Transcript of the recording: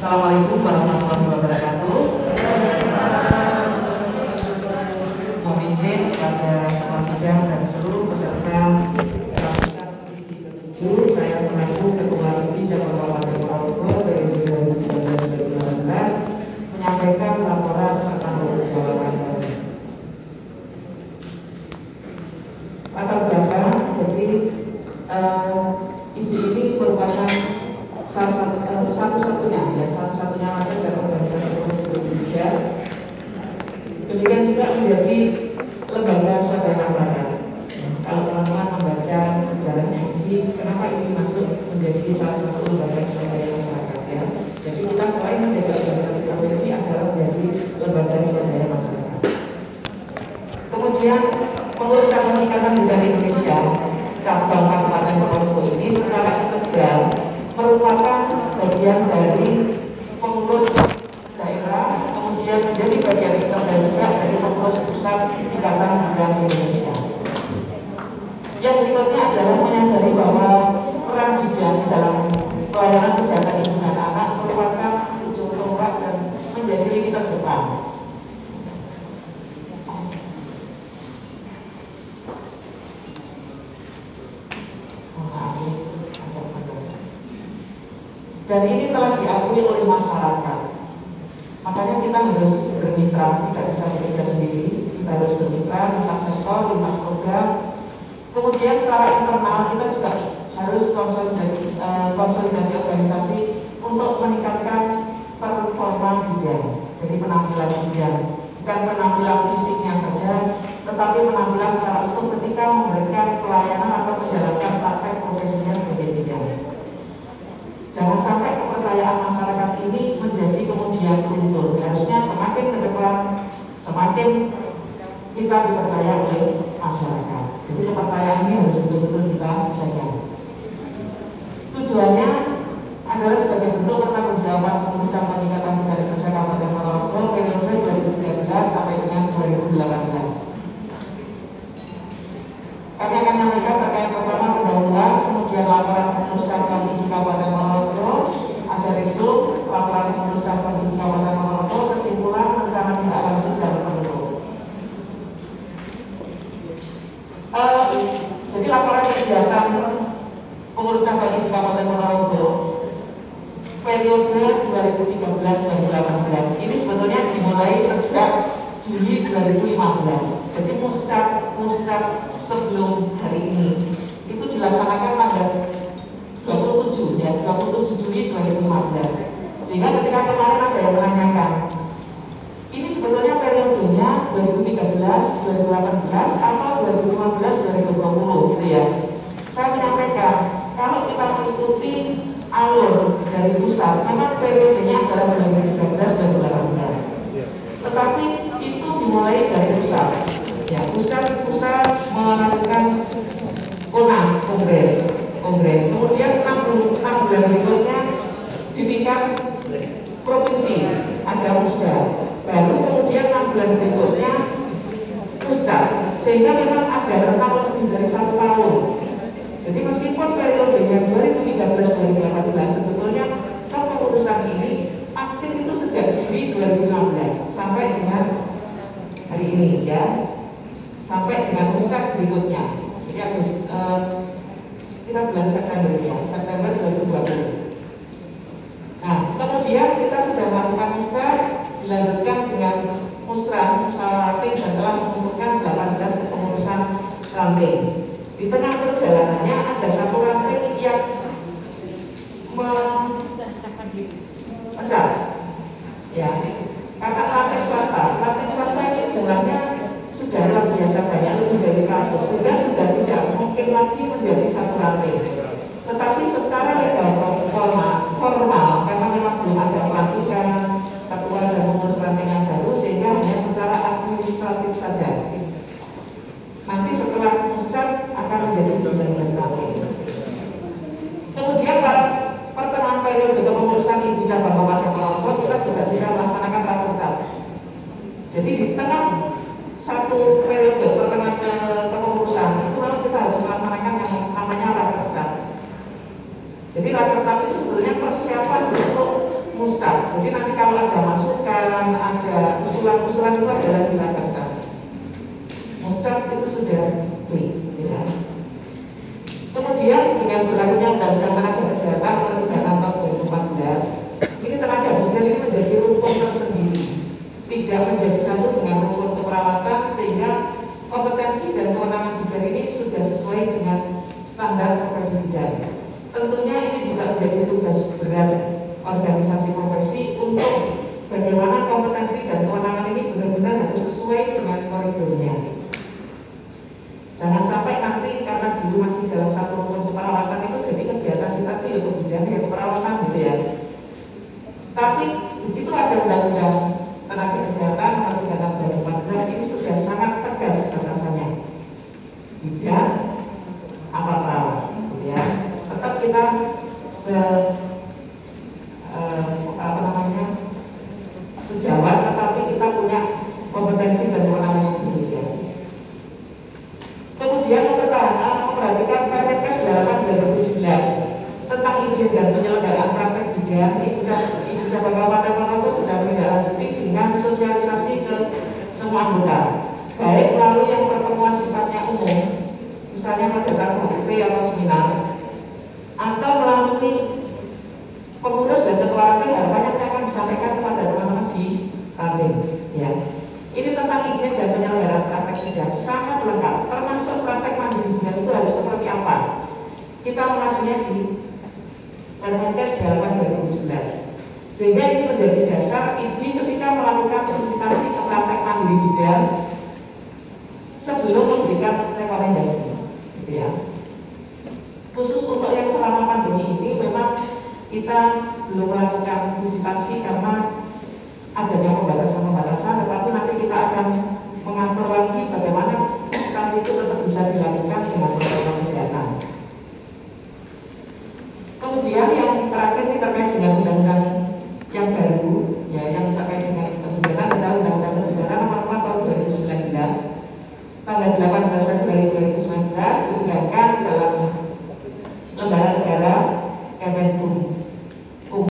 Assalamualaikum warahmatullahi wabarakatuh. Mohon izin kepada ketua sidang dan seluruh peserta ratusan PIPI ke-7, saya selaku Ketua PIPI Cabang Kabupaten Ponorogo periode 2013-2018 menyampaikan laporan pertanggungjawaban. Latar belakang, jadi PIPI ini merupakan satu-satunya lembaga dan organisasi profesi pendidikan. Demikian juga menjadi lembaga swadaya masyarakat. Kalau teman-teman membaca sejarahnya ini, kenapa ini masuk menjadi salah satu lembaga swadaya masyarakat ya? Jadi kita selain menjadi organisasi profesi adalah menjadi lembaga swadaya masyarakat. Kemudian pengurus cabang Ikatan Bidan Indonesia cabang Kabupaten Ponorogo ini secara integral merupakan bagian dari pengurus daerah, kemudian menjadi bagian integral juga dari pengurus pusat Ikatan Bidan Indonesia. Yang berikutnya adalah menyadari bahwa peran bidan dalam pelayanan kesehatan ibu dan anak merupakan ujung tombak dan menjadi lini terdepan. Dan ini telah diakui oleh masyarakat. Makanya kita harus bermitra, tidak bisa bekerja sendiri. Kita harus bermitra lintas sektor, lintas program. Kemudian secara internal kita juga harus konsolidasi organisasi untuk meningkatkan performa bidan. Jadi penampilan bidan, bukan penampilan fisiknya saja, tetapi penampilan secara utuh ketika memberikan pelayanan atau menjalankan praktek profesinya sebagai bidan. Jangan sampai kepercayaan masyarakat ini menjadi kemudian luntur. Harusnya semakin ke depan, semakin kita dipercaya oleh masyarakat. Jadi kepercayaan ini harus betul-betul kita jaga. Tujuannya adalah sebagai bentuk pertanggungjawaban pengurus cabang Ikatan Bidan Indonesia Kabupaten Ponorogo periode 2013 sampai dengan 2018. Kami akan menyampaikan terkait pertama pendahuluan, kemudian laporan pengurus cabang di Kabupaten Ponorogo, ada resum, laporan pengurus cabang di Kabupaten Ponorogo, kesimpulan, rencana tindak lanjut dan penutup. Jadi laporan kegiatan pengurus cabang di Kabupaten Ponorogo periode 2013-2018 ini sebetulnya dimulai sejak Juli 2015. Jadi muscap sebelum hari ini itu dilaksanakan pada 27 Juli 2015. Sehingga ketika kemarin ada yang menanyakan, ini sebetulnya periodenya 2013, 2018 atau 2015, 2020 gitu ya. Saya menyampaikan kalau kita mengikuti alur dari pusat, memang periodenya adalah 2013, 2018. Tetapi itu dimulai dari pusat. Ya, pusat melakukan kongres. Kemudian 6 bulan berikutnya di tingkat provinsi ada musda. Baru kemudian 6 bulan berikutnya pusat. Sehingga memang ada rentang lebih dari 1 tahun. Jadi meskipun periodenya 2013-2018 sebetulnya kepengurusan ini aktif itu sejak Juli 2016 sampai dengan hari ini ya. Sampai dengan muscak berikutnya. Jadi kita bulan September ya, September 2020. Nah, kemudian kita sudah melakukan muscak, dilanjutkan dengan musyawarah dan telah mengumpulkan 18 kepengurusan ranting. Di tengah perjalanannya ada satu ranting yang pecah. Ya, karena ranting swasta ini jumlahnya sudah luar biasa banyak, lebih dari 100, sehingga sudah tidak mungkin lagi menjadi satu ranting. Tetapi secara legal formal karena memang belum ada pelantikan ketua dan pengurus ranting yang baru, sehingga hanya secara administratif saja. Nanti setelah muscak akan menjadi 19 ranting. Kemudian pada pertengahan periode kepengurusan ibu cabang Kabupaten Ponorogo kita juga sudah melaksanakan rakercat. Jadi di tengah satu periode pertengahan kepengurusan itu lalu kita harus melaksanakan yang namanya rakercat. Jadi rakercat itu sebenarnya persiapan untuk muscat. Jadi nanti kalau ada masukan, ada usulan-usulan itu adalah dilakukan. Muscat itu sudah free, ya. Kemudian dengan berlakunya Undang-Undang Tenaga Kesehatan Nomor 36 Tahun 2014, ini tenaga bidan ini menjadi rukun tersendiri, tidak menjadi satu dengan rukun keperawatan, sehingga kompetensi dan kewenangan bidan ini sudah sesuai dengan standar profesi bidan. Tentunya ini juga menjadi tugas berat organisasi profesi untuk bagaimana kompetensi dan kewenangan ini benar-benar harus sesuai dengan koridornya. Jangan sampai nanti karena dulu masih dalam satu rukun keperawatan itu jadi kegiatan kita itu bidan ya keperawatan gitu ya. Tapi begitu ada Undang-Undang Tenaga Kesehatan Nomor 36 2014 ini sudah sangat tegas batasannya. Bidan apa perawat, gitu ya. Tetap kita sejawat, tetapi kita punya kompetensi dan kewenangan yang berbeda. Kemudian memperhatikan Permenkes 8 2017 tentang izin dan penyelenggaraan praktek bidan. Ibu Cabang Kabupaten Ponorogo sudah menindaklanjuti dengan sosialisasi ke semua anggota, baik melalui yang pertemuan sifatnya umum, misalnya pada saat HUT atau seminar, atau melalui pengurus dan ketua ranting. Harapannya akan disampaikan kepada teman-teman di ranting, ya. Ini tentang izin dan penyelenggaraan praktek bidan sangat lengkap, termasuk praktek mandiri bidan itu harus seperti apa. Kita mengajunya di Permenkes 8 2017, sehingga ini menjadi dasar IBI ketika melakukan visitasi ke praktek mandiri bidan sebelum memberikan rekomendasi, gitu ya. Khusus untuk yang selama pandemi ini memang kita belum melakukan visitasi karena adanya pembatasan-pembatasan, tetapi nanti kita akan mengatur lagi bagaimana visitasi itu tetap bisa dilakukan dengan protokol kesehatan. Kemudian yang terakhir ini terkait dengan undang-undang yang baru, ya, yang terkait dengan kebidanan adalah Undang-Undang Kebidanan Nomor 4 Tahun 2019, tanggal 18 Februari 2019 diundangkan